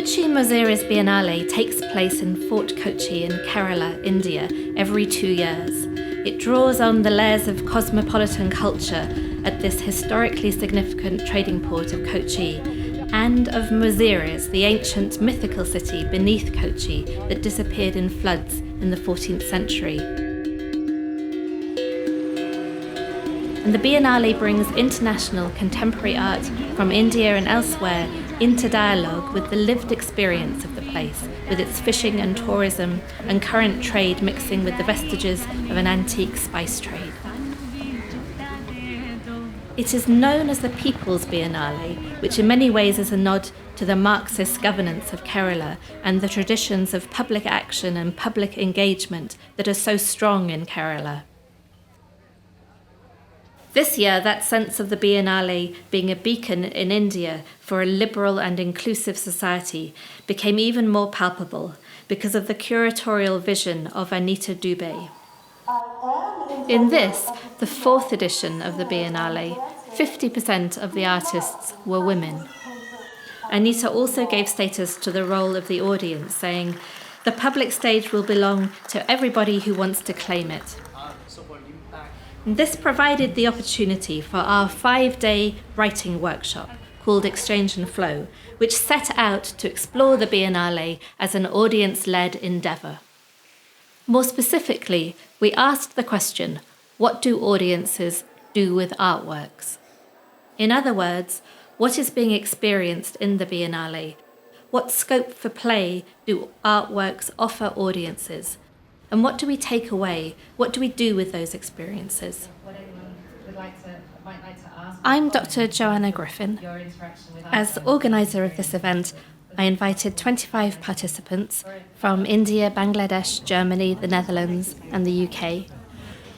Kochi Muziris Biennale takes place in Fort Kochi in Kerala, India, every 2 years. It draws on the layers of cosmopolitan culture at this historically significant trading port of Kochi, and of Muziris, the ancient mythical city beneath Kochi that disappeared in floods in the 14th century. And the Biennale brings international contemporary art from India and elsewhere into dialogue with the lived experience of the place, with its fishing and tourism and current trade mixing with the vestiges of an antique spice trade. It is known as the People's Biennale, which in many ways is a nod to the Marxist governance of Kerala and the traditions of public action and public engagement that are so strong in Kerala. This year, that sense of the Biennale being a beacon in India for a liberal and inclusive society became even more palpable because of the curatorial vision of Anita Dubey. In this, the 4th edition of the Biennale, 50% of the artists were women. Anita also gave status to the role of the audience, saying, "The public stage will belong to everybody who wants to claim it." This provided the opportunity for our 5-day writing workshop called Exchange and Flow, which set out to explore the Biennale as an audience-led endeavour. More specifically, we asked the question, what do audiences do with artworks? In other words, what is being experienced in the Biennale? What scope for play do artworks offer audiences? And what do we take away? What do we do with those experiences? I'm Dr. Joanna Griffin. As organiser of this event, I invited 25 participants from India, Bangladesh, Germany, the Netherlands, and the UK.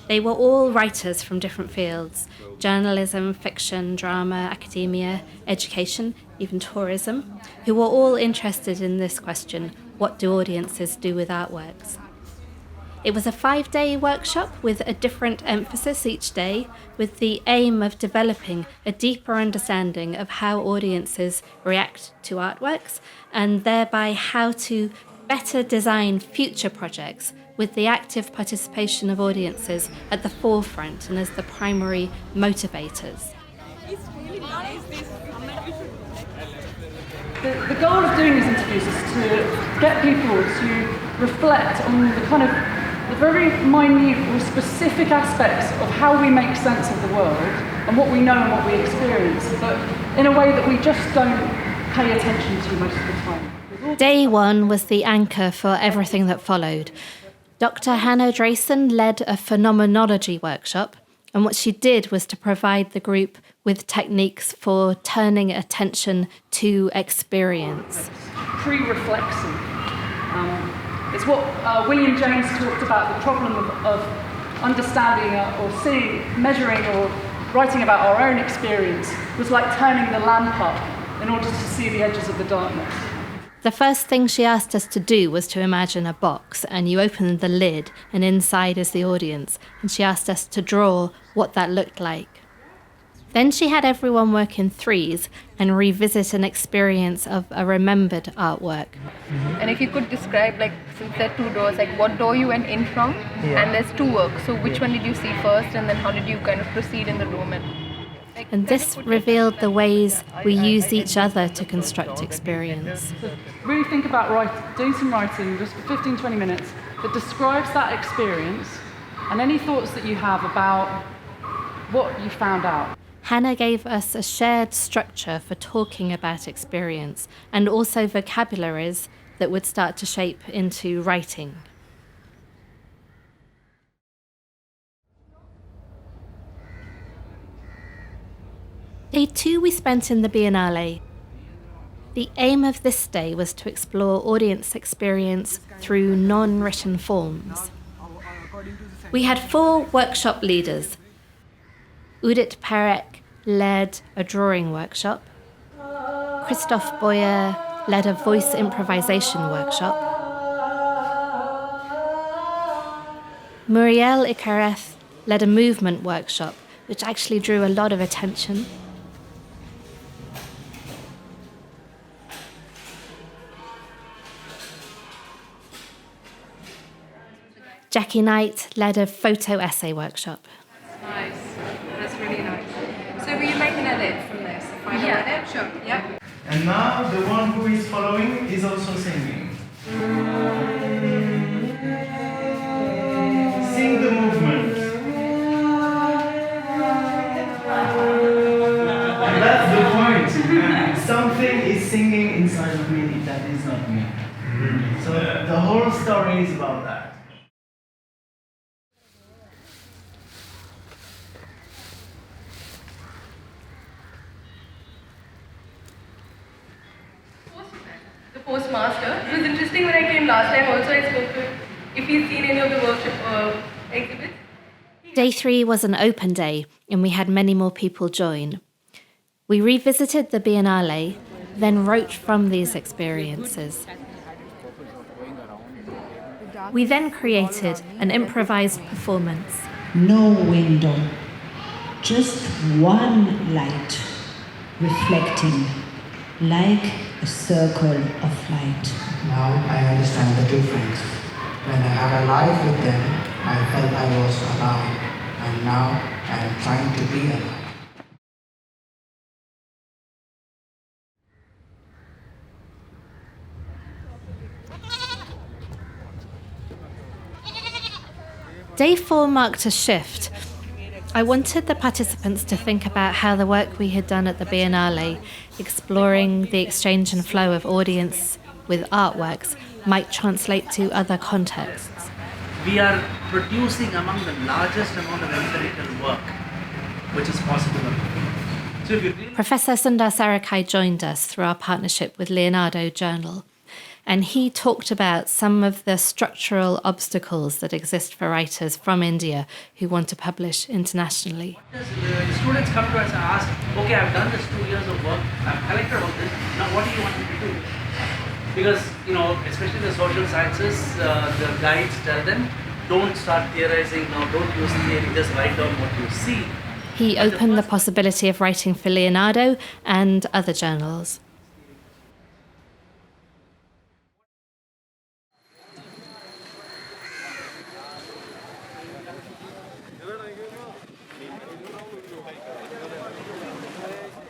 They were all writers from different fields: journalism, fiction, drama, academia, education, even tourism, who were all interested in this question, what do audiences do with artworks? It was a 5-day workshop with a different emphasis each day, with the aim of developing a deeper understanding of how audiences react to artworks, and thereby how to better design future projects with the active participation of audiences at the forefront and as the primary motivators. The goal of doing these interviews is to get people to reflect on the very minute or specific aspects of how we make sense of the world and what we know and what we experience, but in a way that we just don't pay attention to most of the time. Day 1 was the anchor for everything that followed. Dr. Hannah Drayson led a phenomenology workshop, and what she did was to provide the group with techniques for turning attention to experience. Pre-reflexive. It's what William James talked about, the problem of understanding or seeing, measuring or writing about our own experience was like turning the lamp up in order to see the edges of the darkness. The first thing she asked us to do was to imagine a box, and you open the lid and inside is the audience, and she asked us to draw what that looked like. Then she had everyone work in threes and revisit an experience of a remembered artwork. And if you could describe, since there are 2 doors, what door you went in from, and there's 2 works, so which one did you see first, and then how did you kind of proceed in the room? And this revealed the ways we use each other to construct experience. So really think about doing some writing, just for 15-20 minutes, that describes that experience, and any thoughts that you have about what you found out. Hannah gave us a shared structure for talking about experience, and also vocabularies that would start to shape into writing. Day 2 we spent in the Biennale. The aim of this day was to explore audience experience through non-written forms. We had 4 workshop leaders. Udit Parekh led a drawing workshop. Christophe Boyer led a voice improvisation workshop. Muriel Ikareth led a movement workshop, which actually drew a lot of attention. Jackie Knight led a photo essay workshop. Nice. That's really nice. So were you making an edit from this? Yeah, edit? Sure. Yeah. And now the one who is following is also singing. Sing the movement. And that's the point. Something is singing inside of me that is not me. So the whole story is about that. The postmaster. It was interesting when I came last time also I spoke to him if he's seen any of the workshop exhibits. Day 3 was an open day, and we had many more people join. We revisited the Biennale, then wrote from these experiences. We then created an improvised performance. No window, just one light reflecting like a circle of light. Now I understand the difference. When I had a life with them, I felt I was alive, and now I am trying to be alive. Day 4 marked a shift. I wanted the participants to think about how the work we had done at the Biennale, exploring the exchange and flow of audience with artworks, might translate to other contexts. We are producing among the largest amount of empirical work which is possible. So if you really Professor Sundar Sarikar joined us through our partnership with Leonardo Journal, and he talked about some of the structural obstacles that exist for writers from India who want to publish internationally. the students come to us and ask, okay, I've done this 2 years of work, I've collected all this, now what do you want me to do? Because, especially the social sciences, the guides tell them, don't start theorizing now, don't use theory, just write down what you see. He opened the possibility of writing for Leonardo and other journals.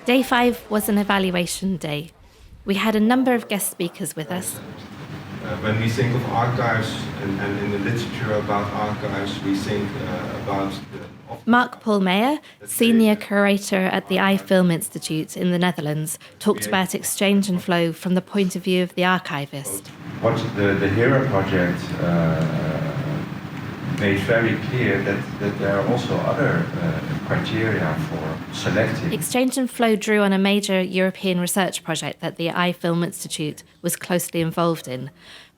Day 5 was an evaluation day. We had a number of guest speakers with us. When we think of archives and in the literature about archives, we think about Mark Paul Meyer, senior curator at the iFilm Institute in the Netherlands, talked about exchange and flow from the point of view of the archivist. What the HERA project made very clear that there are also other criteria for selecting. Exchange and Flow drew on a major European research project that the iFilm Institute was closely involved in.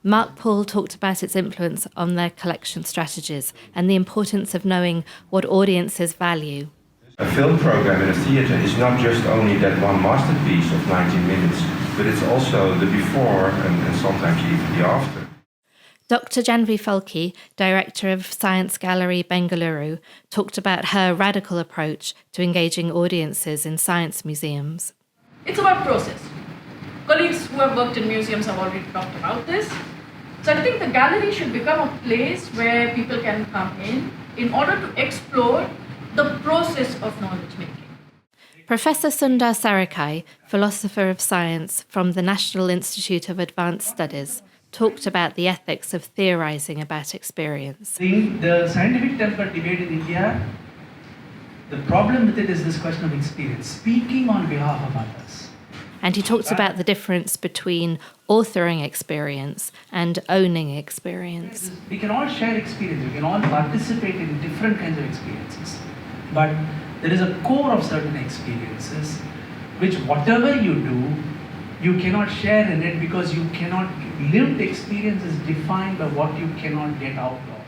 Mark Paul talked about its influence on their collection strategies and the importance of knowing what audiences value. A film program in a theatre is not just only that one masterpiece of 90 minutes, but it's also the before and sometimes even the after. Dr. Janvi Falki, director of Science Gallery Bengaluru, talked about her radical approach to engaging audiences in science museums. It's about process. Colleagues who have worked in museums have already talked about this. So I think the gallery should become a place where people can come in order to explore the process of knowledge making. Professor Sundar Sarikar, philosopher of science from the National Institute of Advanced Studies, talked about the ethics of theorizing about experience. In the scientific temper debate in India, the problem with it is this question of experience, speaking on behalf of others. And he talked about the difference between authoring experience and owning experience. We can all share experience, we can all participate in different kinds of experiences. But there is a core of certain experiences which whatever you do, you cannot share in it because you cannot, lived experience is defined by what you cannot get out of.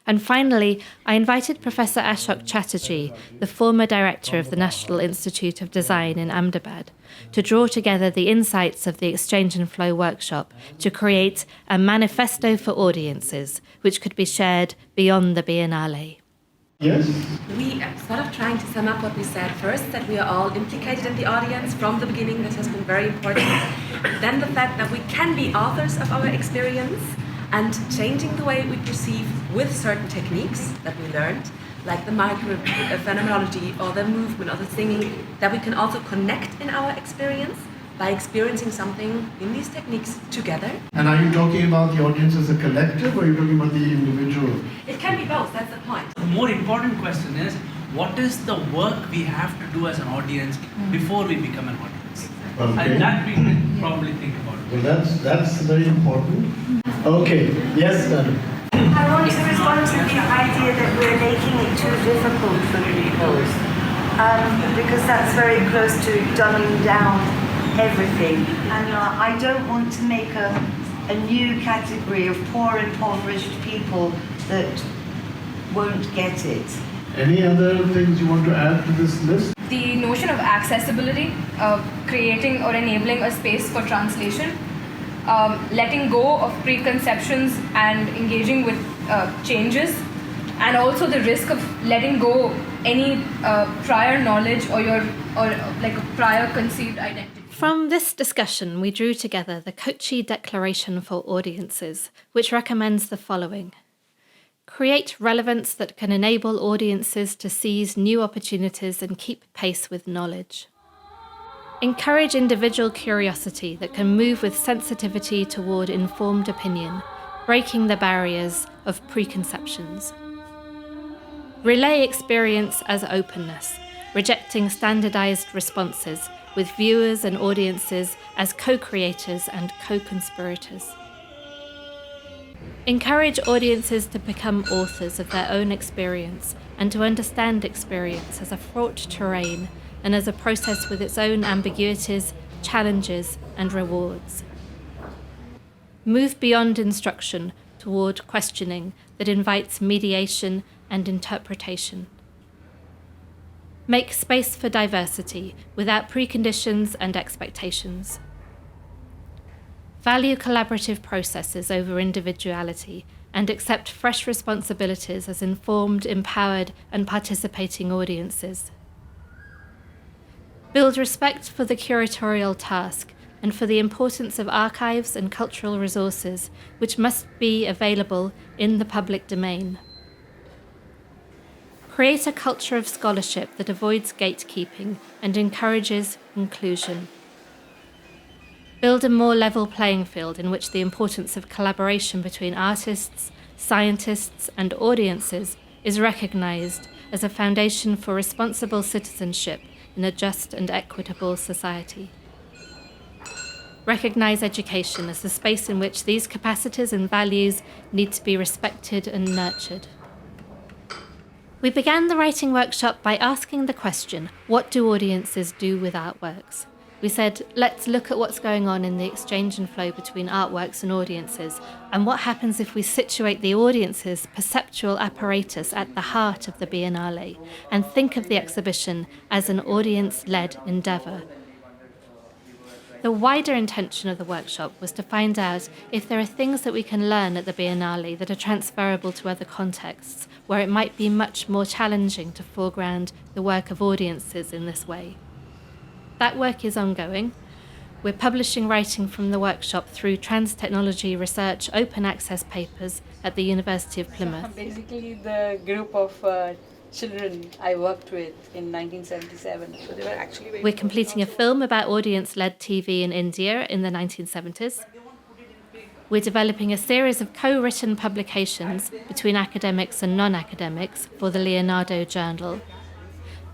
And finally, I invited Professor Ashok Chatterjee, the former director of the National Institute of Design in Ahmedabad, to draw together the insights of the Exchange and Flow workshop to create a manifesto for audiences, which could be shared beyond the Biennale. Yes? We are sort of trying to sum up what we said first, that we are all implicated in the audience from the beginning. This has been very important. Then the fact that we can be authors of our experience, and changing the way we perceive with certain techniques that we learned, like the micro phenomenology or the movement or the singing, that we can also connect in our experience by experiencing something in these techniques together. And are you talking about the audience as a collective, or are you talking about the individual? It can be both, that's the point. The more important question is, what is the work we have to do as an audience before we become an audience? Okay. And that we can probably think about. Well, that's very important. Okay, yes, madam. I want to respond to the idea that we're making it too difficult for people, because that's very close to dumbing down everything. And I don't want to make a new category of poor, impoverished people that won't get it. Any other things you want to add to this list? The notion of accessibility, creating or enabling a space for translation, letting go of preconceptions and engaging with changes, and also the risk of letting go any prior knowledge or like a prior conceived identity. From this discussion, we drew together the Kochi Declaration for Audiences, which recommends the following. Create relevance that can enable audiences to seize new opportunities and keep pace with knowledge. Encourage individual curiosity that can move with sensitivity toward informed opinion, breaking the barriers of preconceptions. Relay experience as openness, rejecting standardized responses, with viewers and audiences as co-creators and co-conspirators. Encourage audiences to become authors of their own experience and to understand experience as a fraught terrain and as a process with its own ambiguities, challenges, and rewards. Move beyond instruction toward questioning that invites mediation and interpretation. Make space for diversity without preconditions and expectations. Value collaborative processes over individuality and accept fresh responsibilities as informed, empowered, and participating audiences. Build respect for the curatorial task and for the importance of archives and cultural resources which must be available in the public domain. Create a culture of scholarship that avoids gatekeeping and encourages inclusion. Build a more level playing field in which the importance of collaboration between artists, scientists, and audiences is recognized as a foundation for responsible citizenship in a just and equitable society. Recognize education as the space in which these capacities and values need to be respected and nurtured. We began the writing workshop by asking the question, what do audiences do with artworks? We said, let's look at what's going on in the exchange and flow between artworks and audiences, and what happens if we situate the audience's perceptual apparatus at the heart of the Biennale, and think of the exhibition as an audience-led endeavour. The wider intention of the workshop was to find out if there are things that we can learn at the Biennale that are transferable to other contexts, where it might be much more challenging to foreground the work of audiences in this way. That work is ongoing. We're publishing writing from the workshop through Trans-Technology Research open access papers at the University of Plymouth. Basically, the group of children I worked with in 1977. So they were actually We're completing a film about audience-led TV in India in the 1970s. We're developing a series of co-written publications between academics and non-academics for the Leonardo Journal.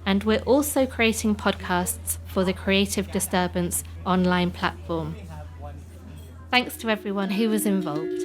And we're also creating podcasts for the Creative Disturbance online platform. Thanks to everyone who was involved.